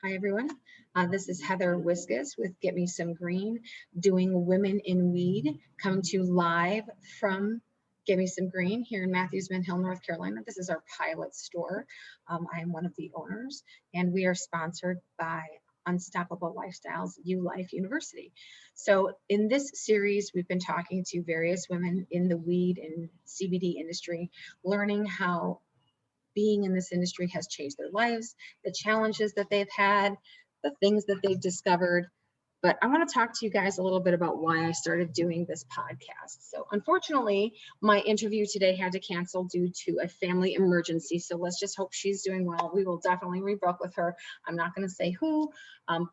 Hi, everyone. This is Heather Wiskus with Get Me Some Green, doing Women in Weed, coming to you live from Get Me Some Green here in Matthews-Van Hill, North Carolina. This is our pilot store. I am one of the owners, and we are sponsored by Unstoppable Lifestyles U Life University. So in this series, we've been talking to various women in the weed and CBD industry, learning how being in this industry has changed their lives, the challenges that they've had, the things that they've discovered. But I want to talk to you guys a little bit about why I started doing this podcast. So unfortunately, my interview today had to cancel due to a family emergency. So let's just hope she's doing well. We will definitely rebook with her. I'm not going to say who,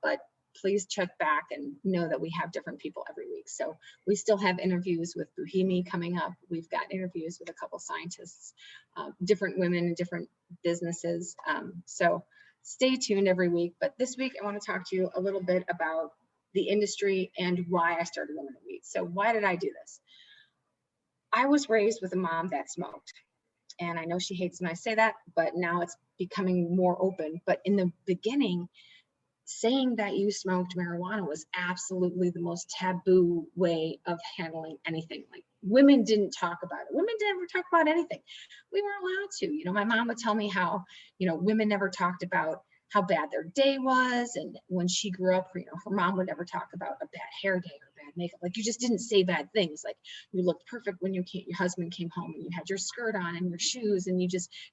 but please check back and know that we have different people every week. So we still have interviews with Buhimi coming up. We've got interviews with a couple scientists, different women in different businesses. So stay tuned every week. But this week, I want to talk to you a little bit about the industry and why I started Women in Weed. So why did I do this? I was raised with a mom that smoked. And I know she hates when I say that, but now it's becoming more open. But in the beginning, saying that you smoked marijuana was absolutely the most taboo way of handling anything. Like, women didn't talk about it. Women never talk about anything. We weren't allowed to. My mom would tell me how, women never talked about how bad their day was. And when she grew up, her mom would never talk about a bad hair day or bad makeup. Like, you just didn't say bad things. Like, you looked perfect when your husband came home and you had your skirt on and your shoes and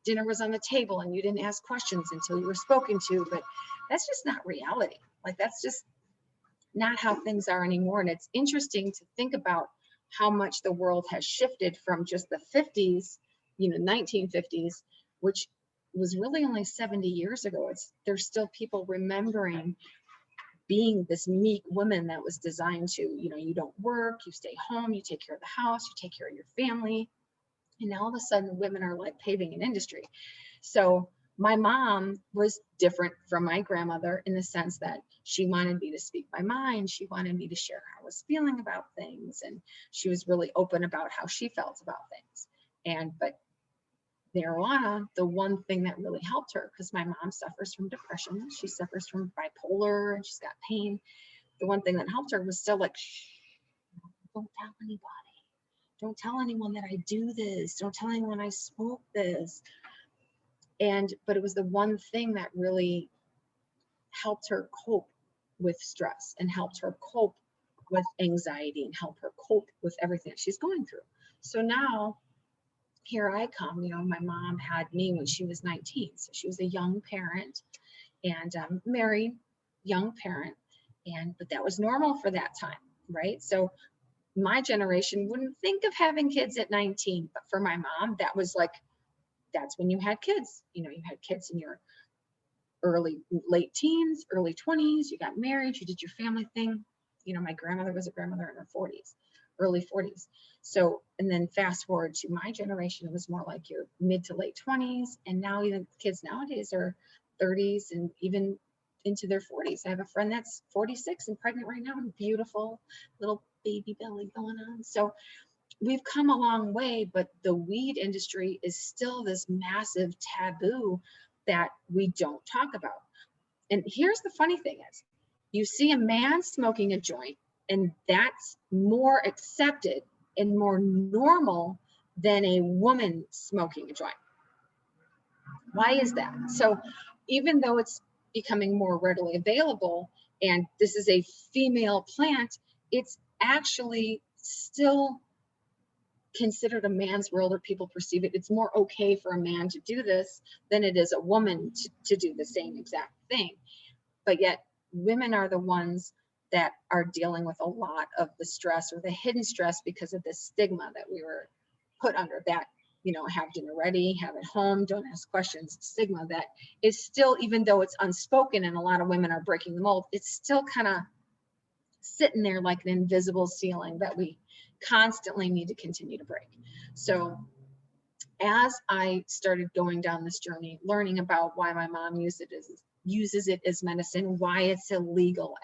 dinner was on the table and you didn't ask questions until you were spoken to. But that's just not reality. Like, that's just not how things are anymore. And it's interesting to think about how much the world has shifted from just the 50s, 1950s, which was really only 70 years ago. There's still people remembering being this meek woman that was designed to, you don't work, you stay home, you take care of the house, you take care of your family. And now all of a sudden women are like paving an industry. So my mom was different from my grandmother in the sense that she wanted me to speak my mind. She wanted me to share how I was feeling about things. And she was really open about how she felt about things. But marijuana, the one thing that really helped her, because my mom suffers from depression, she suffers from bipolar, and she's got pain. The one thing that helped her was still like, shh, don't tell anybody. Don't tell anyone that I do this. Don't tell anyone I smoke this. But it was the one thing that really helped her cope with stress and helped her cope with anxiety and help her cope with everything that she's going through. So now here I come. My mom had me when she was 19. So she was a young parent and married, young parent. But that was normal for that time, right? So my generation wouldn't think of having kids at 19, but for my mom, that was like, that's when you had kids. You had kids in your late teens, early 20s, you got married, you did your family thing. My grandmother was a grandmother in her 40s, early 40s. So, and then fast forward to my generation, it was more like your mid to late 20s. And now even kids nowadays are 30s and even into their 40s. I have a friend that's 46 and pregnant right now, and beautiful little baby belly going on. So we've come a long way, but the weed industry is still this massive taboo that we don't talk about. And here's the funny thing is, you see a man smoking a joint, and that's more accepted and more normal than a woman smoking a joint. Why is that? So even though it's becoming more readily available, and this is a female plant, it's actually still considered a man's world, or people perceive it. It's more okay for a man to do this than it is a woman to do the same exact thing. But yet women are the ones that are dealing with a lot of the stress or the hidden stress because of this stigma that we were put under, that, have dinner ready, have it home, don't ask questions, stigma that is still, even though it's unspoken and a lot of women are breaking the mold, it's still kind of sitting there like an invisible ceiling that we constantly need to continue to break. So as I started going down this journey, learning about why my mom uses it as medicine, why it's illegal,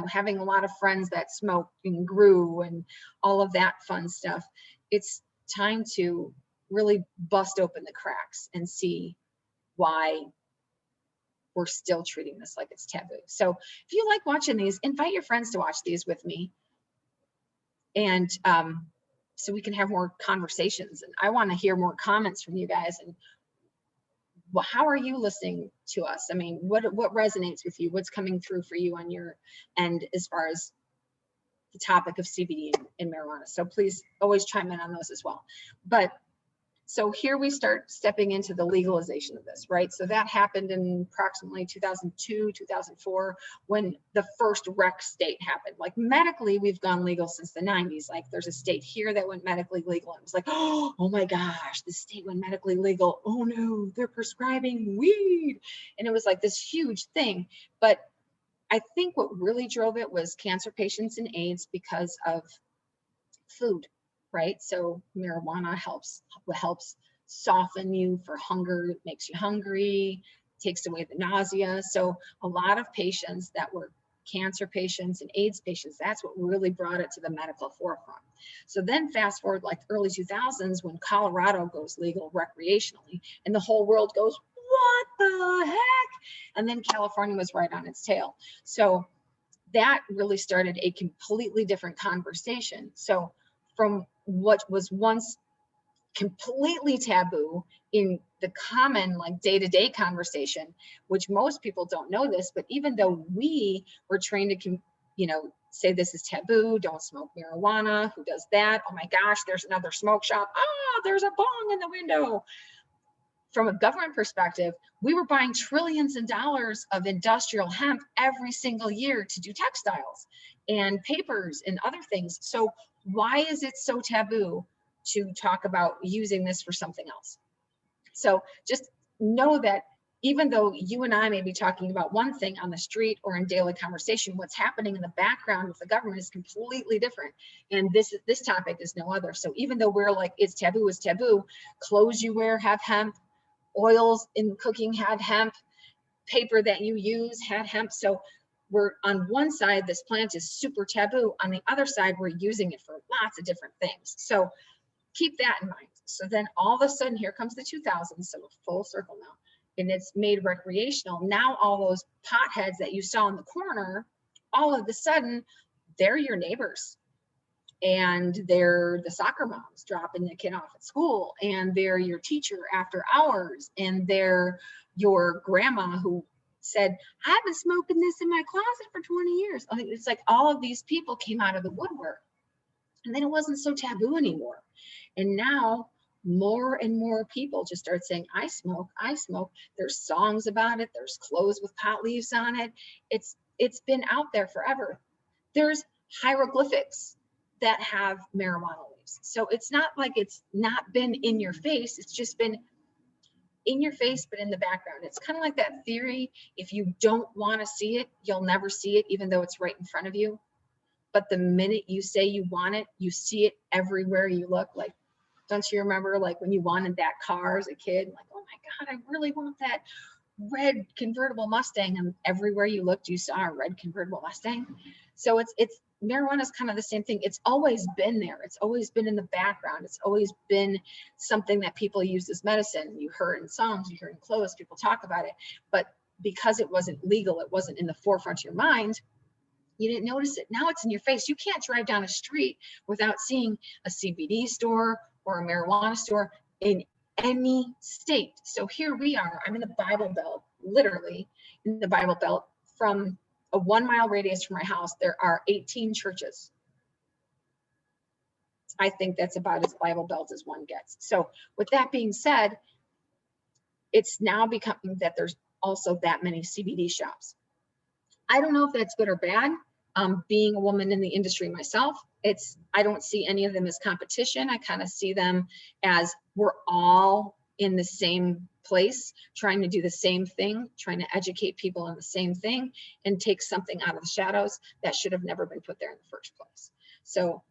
having a lot of friends that smoked and grew and all of that fun stuff, it's time to really bust open the cracks and see why we're still treating this like it's taboo. So if you like watching these, invite your friends to watch these with me. And so we can have more conversations. And I want to hear more comments from you guys. And well, how are you listening to us? I mean, what resonates with you? What's coming through for you on your end as far as the topic of CBD and marijuana? So please always chime in on those as well. But so here we start stepping into the legalization of this, right? So that happened in approximately 2002, 2004, when the first rec state happened. Like medically, we've gone legal since the 90s. Like there's a state here that went medically legal. And it was like, oh my gosh, the state went medically legal. Oh no, they're prescribing weed. And it was like this huge thing. But I think what really drove it was cancer patients and AIDS because of food, right? So marijuana helps soften you for hunger, makes you hungry, takes away the nausea. So a lot of patients that were cancer patients and AIDS patients, that's what really brought it to the medical forefront. So then fast forward like early 2000s when Colorado goes legal recreationally and the whole world goes, what the heck? And then California was right on its tail. So that really started a completely different conversation. So from what was once completely taboo in the common like day-to-day conversation, which most people don't know this, but even though we were trained to say this is taboo, don't smoke marijuana, who does that? Oh my gosh, there's another smoke shop. Oh, there's a bong in the window. From a government perspective, we were buying trillions of dollars of industrial hemp every single year to do textiles and papers and other things. So why is it so taboo to talk about using this for something else? So just know that even though you and I may be talking about one thing on the street or in daily conversation, what's happening in the background with the government is completely different. And this topic is no other. So even though we're like, it's taboo, clothes you wear have hemp, oils in cooking had hemp, paper that you use had hemp. So we're on one side, this plant is super taboo. On the other side, we're using it for lots of different things. So keep that in mind. So then all of a sudden, here comes the 2000s, so full circle now, and it's made recreational. Now all those potheads that you saw in the corner, all of a sudden, they're your neighbors. And they're the soccer moms dropping the kid off at school, and they're your teacher after hours, and they're your grandma who said, I've been smoking this in my closet for 20 years. I think it's like all of these people came out of the woodwork, and then it wasn't so taboo anymore. And now more and more people just start saying, I smoke, I smoke. There's songs about it. There's clothes with pot leaves on it. It's been out there forever. There's hieroglyphics that have marijuana leaves. So it's not like it's not been in your face. It's just been in your face, but in the background. It's kind of like that theory. If you don't want to see it, you'll never see it, even though it's right in front of you. But the minute you say you want it, you see it everywhere you look. Like, don't you remember like when you wanted that car as a kid? Like, oh my God, I really want that red convertible Mustang, and everywhere you looked, you saw a red convertible Mustang. So it's marijuana is kind of the same thing. It's always been there. It's always been in the background. It's always been something that people use as medicine. You heard in songs, you heard in clothes, people talk about it. But because it wasn't legal, it wasn't in the forefront of your mind, you didn't notice it. Now it's in your face. You can't drive down a street without seeing a CBD store or a marijuana store in any state. So here we are. I'm in the Bible Belt, literally in the Bible Belt. From a 1 mile radius from my house, there are 18 churches. I think that's about as Bible Belt as one gets. So with that being said, it's now becoming that there's also that many CBD shops. I don't know if that's good or bad. Being a woman in the industry myself, I don't see any of them as competition. I kind of see them as we're all in the same place, trying to do the same thing, trying to educate people on the same thing and take something out of the shadows that should have never been put there in the first place. So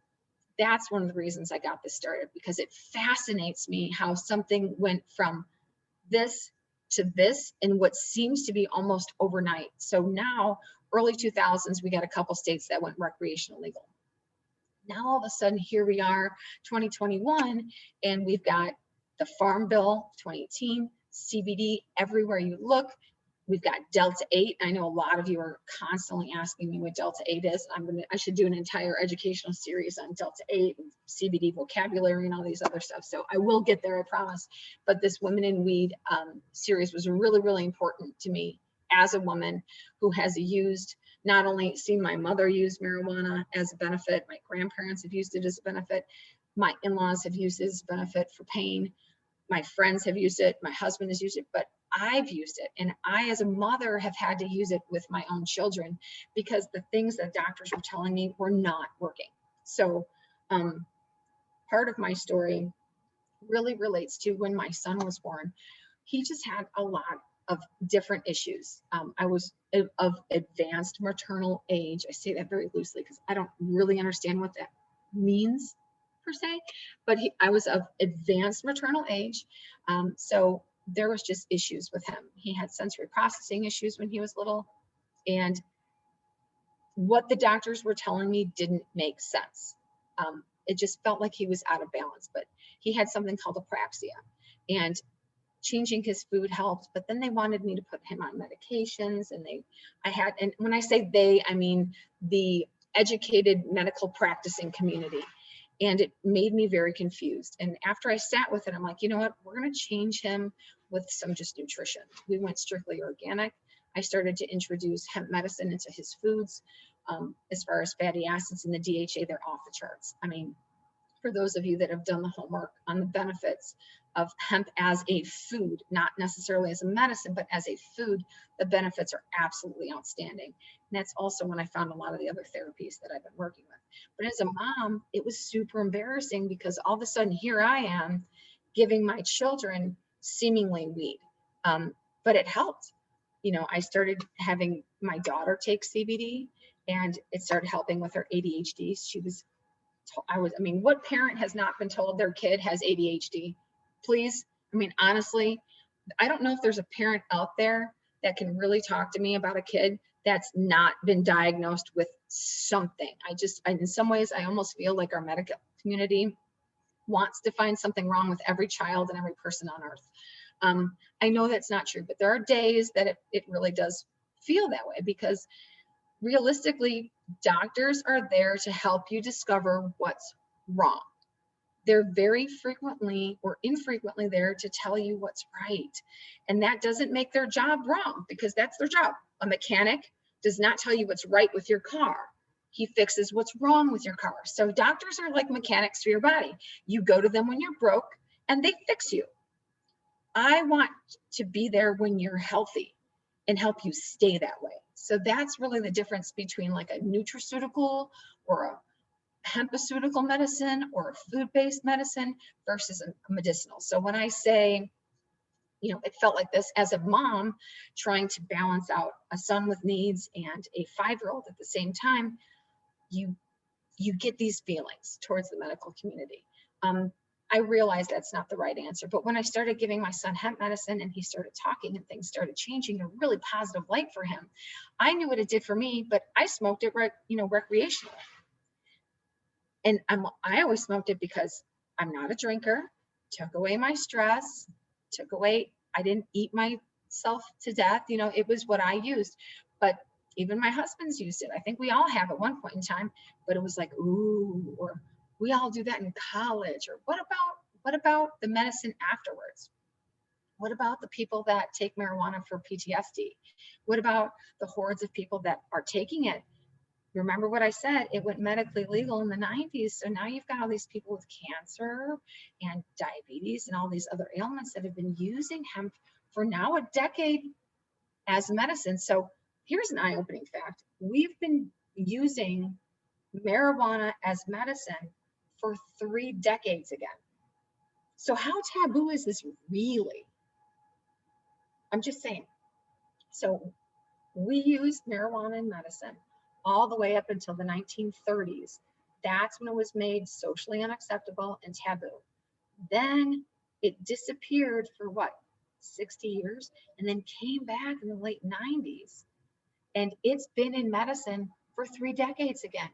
that's one of the reasons I got this started, because it fascinates me how something went from this to this in what seems to be almost overnight. So now, early 2000s, we got a couple states that went recreational legal. Now all of a sudden, here we are, 2021, and we've got the Farm Bill 2018, CBD everywhere you look. We've got Delta 8. I know a lot of you are constantly asking me what Delta 8 is. I should do an entire educational series on Delta 8 and CBD vocabulary and all these other stuff. So I will get there, I promise. But this Women in Weed series was really, really important to me as a woman who has used, not only seen my mother use marijuana as a benefit, my grandparents have used it as a benefit, my in-laws have used it as a benefit for pain, my friends have used it, my husband has used it, but I've used it. And I, as a mother, have had to use it with my own children because the things that doctors were telling me were not working. So part of my story really relates to when my son was born. He just had a lot of different issues. I was of advanced maternal age. I say that very loosely because I don't really understand what that means per se, but I was of advanced maternal age. So there was just issues with him. He had sensory processing issues when he was little, and what the doctors were telling me didn't make sense. It just felt like he was out of balance, but he had something called apraxia, and changing his food helped, but then they wanted me to put him on medications, and and when I say they, I mean the educated medical practicing community. And it made me very confused. And after I sat with it, I'm like, you know what, we're going to change him with some just nutrition. We went strictly organic. I started to introduce hemp medicine into his foods. As far as fatty acids and the DHA, they're off the charts. I mean, for those of you that have done the homework on the benefits of hemp as a food, not necessarily as a medicine, but as a food, the benefits are absolutely outstanding. And that's also when I found a lot of the other therapies that I've been working with. But as a mom, it was super embarrassing because all of a sudden here I am giving my children seemingly weed. But it helped. You know, I started having my daughter take CBD, and it started helping with her ADHD. I mean, what parent has not been told their kid has ADHD? Please. I mean, honestly, I don't know if there's a parent out there that can really talk to me about a kid that's not been diagnosed with something. In some ways, I almost feel like our medical community wants to find something wrong with every child and every person on earth. I know that's not true, but there are days that it really does feel that way, because realistically, doctors are there to help you discover what's wrong. They're very frequently or infrequently there to tell you what's right. And that doesn't make their job wrong, because that's their job. A mechanic does not tell you what's right with your car. He fixes what's wrong with your car. So doctors are like mechanics for your body. You go to them when you're broke and they fix you. I want to be there when you're healthy and help you stay that way. So that's really the difference between like a nutraceutical or a hempoceutical medicine or a food-based medicine versus a medicinal. So when I say, you know, it felt like this as a mom trying to balance out a son with needs and a 5-year-old at the same time, you get these feelings towards the medical community. I realized that's not the right answer, but when I started giving my son hemp medicine and he started talking and things started changing in a really positive light for him, I knew what it did for me, but I smoked it, recreationally. And I always smoked it because I'm not a drinker, took away my stress, I didn't eat myself to death. You know, it was what I used. But even my husband's used it. I think we all have at one point in time, but it was like, ooh, or we all do that in college. Or what about the medicine afterwards? What about the people that take marijuana for PTSD? What about the hordes of people that are taking it? Remember what I said, it went medically legal in the 90s. So now you've got all these people with cancer and diabetes and all these other ailments that have been using hemp for now a decade as medicine. So here's an eye-opening fact. We've been using marijuana as medicine for 3 decades again. So how taboo is this really? I'm just saying. So we used marijuana in medicine all the way up until the 1930s. That's when it was made socially unacceptable and taboo. Then it disappeared for 60 years, and then came back in the late 90s. And it's been in medicine for 3 decades again.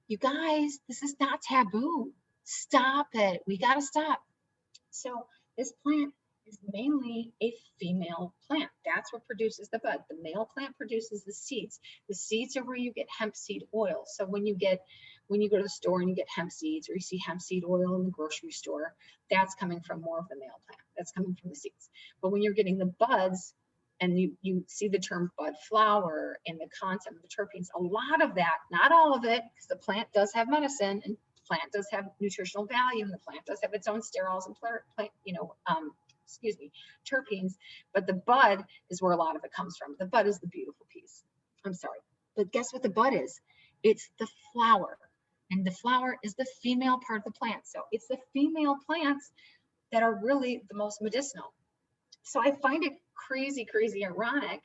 You guys, this is not taboo. Stop it. We got to stop. So this plant is mainly a female plant. That's what produces the bud. The male plant produces the seeds. The seeds are where you get hemp seed oil. So when you go to the store and you get hemp seeds, or you see hemp seed oil in the grocery store, that's coming from more of the male plant. That's coming from the seeds. But when you're getting the buds, and you see the term bud flower and the concept of the terpenes, a lot of that, not all of it, because the plant does have medicine and the plant does have nutritional value, and the plant does have its own sterols and plant, terpenes, but the bud is where a lot of it comes from. The bud is the beautiful piece. I'm sorry, but guess what the bud is? It's the flower, and the flower is the female part of the plant. So it's the female plants that are really the most medicinal. So I find it crazy, crazy ironic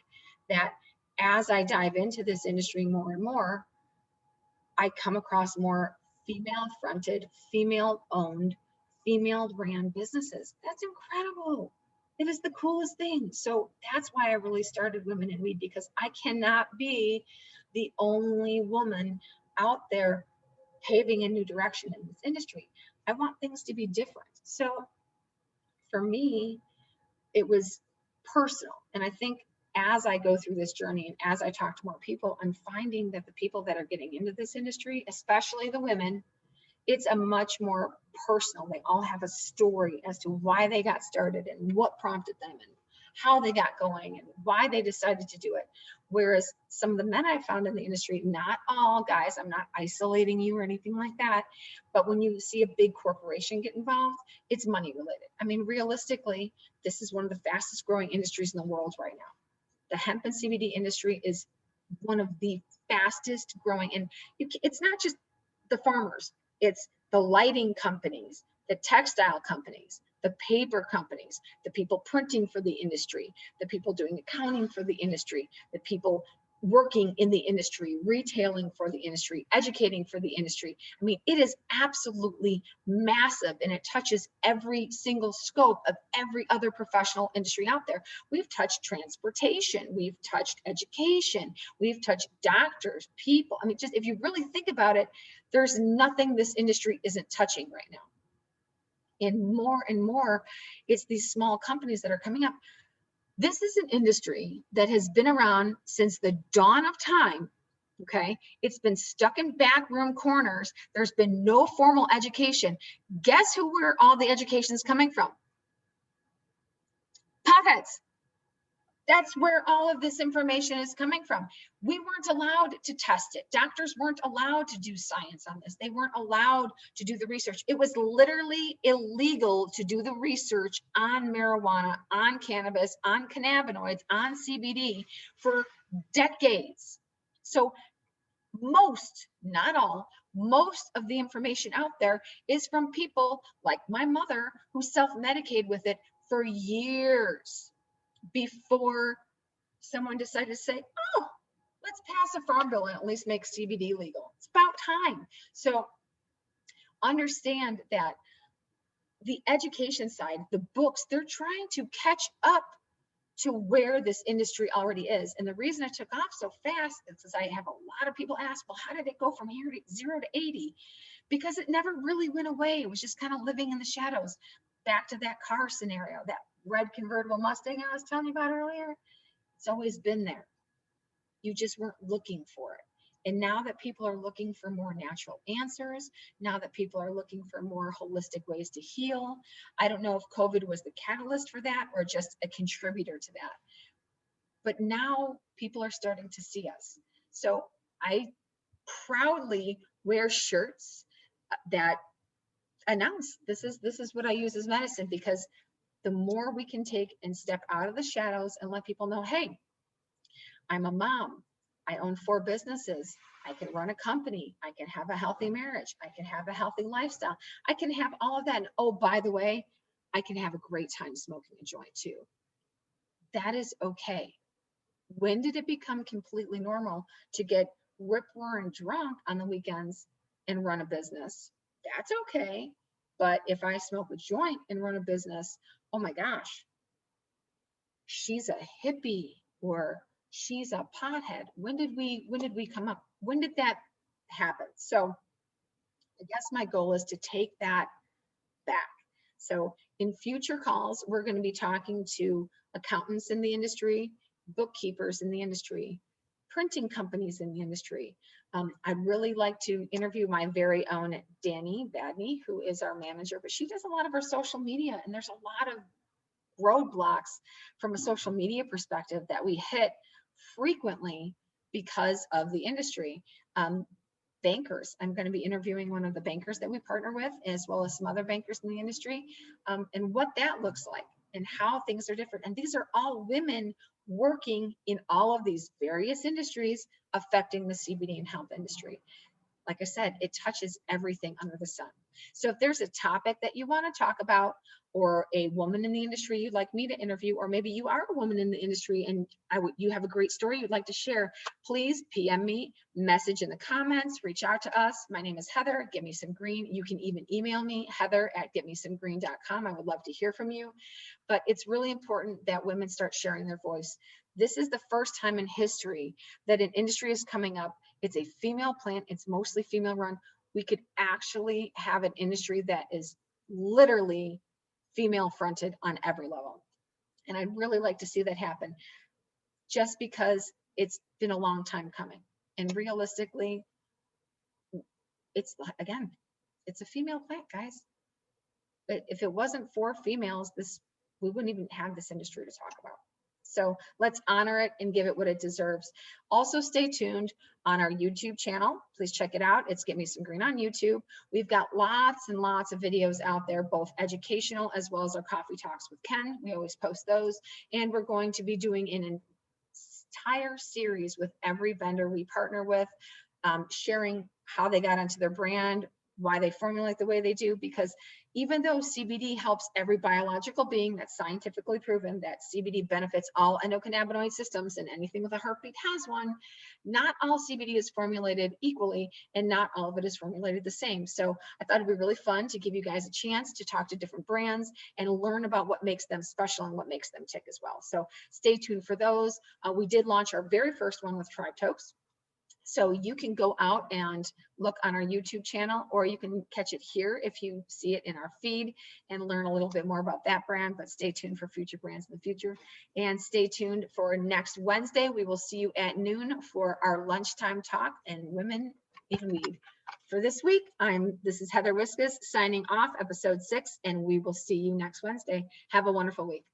that as I dive into this industry more and more, I come across more female fronted, female owned, female ran businesses. That's incredible. It is the coolest thing. So that's why I really started Women in Weed, because I cannot be the only woman out there paving a new direction in this industry. I want things to be different. So for me, it was personal. And I think as I go through this journey and as I talk to more people, I'm finding that the people that are getting into this industry, especially the women, it's a much more personal. They all have a story as to why they got started and what prompted them and how they got going and why they decided to do it. Whereas some of the men I found in the industry, not all guys, I'm not isolating you or anything like that, but when you see a big corporation get involved, it's money related. I mean, realistically, this is one of the fastest growing industries in the world right now. The hemp and CBD industry is one of the fastest growing, and it's not just the farmers, it's the lighting companies, the textile companies, the paper companies, the people printing for the industry, the people doing accounting for the industry, the people working in the industry, retailing for the industry, educating for the industry. I mean, it is absolutely massive, and it touches every single scope of every other professional industry out there. We've touched transportation, we've touched education, we've touched doctors, people. I mean, just if you really think about it, there's nothing this industry isn't touching right now. And more, it's these small companies that are coming up. This is an industry that has been around since the dawn of time. Okay, it's been stuck in backroom corners. There's been no formal education. Guess where all the education is coming from? Potheads. That's where all of this information is coming from. We weren't allowed to test it. Doctors weren't allowed to do science on this. They weren't allowed to do the research. It was literally illegal to do the research on marijuana, on cannabis, on cannabinoids, on CBD for decades. So most, not all, most of the information out there is from people like my mother who self-medicated with it for years before someone decided to say, oh, let's pass a farm bill and at least make CBD legal. It's about time. So understand that the education side, the books, they're trying to catch up to where this industry already is. And the reason it took off so fast is because I have a lot of people ask, well, how did it go from here to 0 to 80? Because it never really went away. It was just kind of living in the shadows. Back to that car scenario, that red convertible Mustang I was telling you about earlier. It's always been there. You just weren't looking for it. And now that people are looking for more natural answers, now that people are looking for more holistic ways to heal, I don't know if COVID was the catalyst for that or just a contributor to that. But now people are starting to see us. So I proudly wear shirts that announce this is what I use as medicine, because the more we can take and step out of the shadows and let people know, hey, I'm a mom. I own 4 businesses. I can run a company. I can have a healthy marriage. I can have a healthy lifestyle. I can have all of that. And oh, by the way, I can have a great time smoking a joint too. That is okay. When did it become completely normal to get rip-roaring drunk on the weekends and run a business? That's okay. But if I smoke a joint and run a business, oh my gosh, she's a hippie or she's a pothead. When did we come up? When did that happen? So I guess my goal is to take that back. So in future calls, we're going to be talking to accountants in the industry, bookkeepers in the industry, printing companies in the industry. I'd really like to interview my very own Danny Badney, who is our manager, but she does a lot of our social media, and there's a lot of roadblocks from a social media perspective that we hit frequently because of the industry. Bankers, I'm going to be interviewing one of the bankers that we partner with, as well as some other bankers in the industry, and what that looks like and how things are different. And these are all women working in all of these various industries affecting the CBD and health industry. Like I said, it touches everything under the sun. So if there's a topic that you want to talk about, or a woman in the industry you'd like me to interview, or maybe you are a woman in the industry and you have a great story you'd like to share, please PM me, message in the comments, reach out to us. My name is Heather, Get Me Some Green. You can even email me, heather@getmesomegreen.com. I would love to hear from you. But it's really important that women start sharing their voice. This is the first time in history that an industry is coming up. It's a female plant. It's mostly female run. We could actually have an industry that is literally female fronted on every level. And I'd really like to see that happen, just because it's been a long time coming. And realistically, it's, again, it's a female plant, guys. But if it wasn't for females, we wouldn't even have this industry to talk about. So let's honor it and give it what it deserves. Also, stay tuned on our YouTube channel. Please check it out. It's Get Me Some Green on YouTube. We've got lots and lots of videos out there, both educational as well as our coffee talks with Ken. We always post those. And we're going to be doing an entire series with every vendor we partner with, sharing how they got onto their brand, why they formulate the way they do, because even though CBD helps every biological being, that's scientifically proven that CBD benefits all endocannabinoid systems, and anything with a heartbeat has one, not all CBD is formulated equally, and not all of it is formulated the same. So I thought it'd be really fun to give you guys a chance to talk to different brands and learn about what makes them special and what makes them tick as well. So stay tuned for those. We did launch our very first one with Tribe Tokes. So you can go out and look on our YouTube channel, or you can catch it here if you see it in our feed and learn a little bit more about that brand. But stay tuned for future brands in the future, and stay tuned for next Wednesday. We will see you at noon for our lunchtime talk and Women in Weed. For this week, this is Heather Wiskus signing off, episode 6, and we will see you next Wednesday. Have a wonderful week.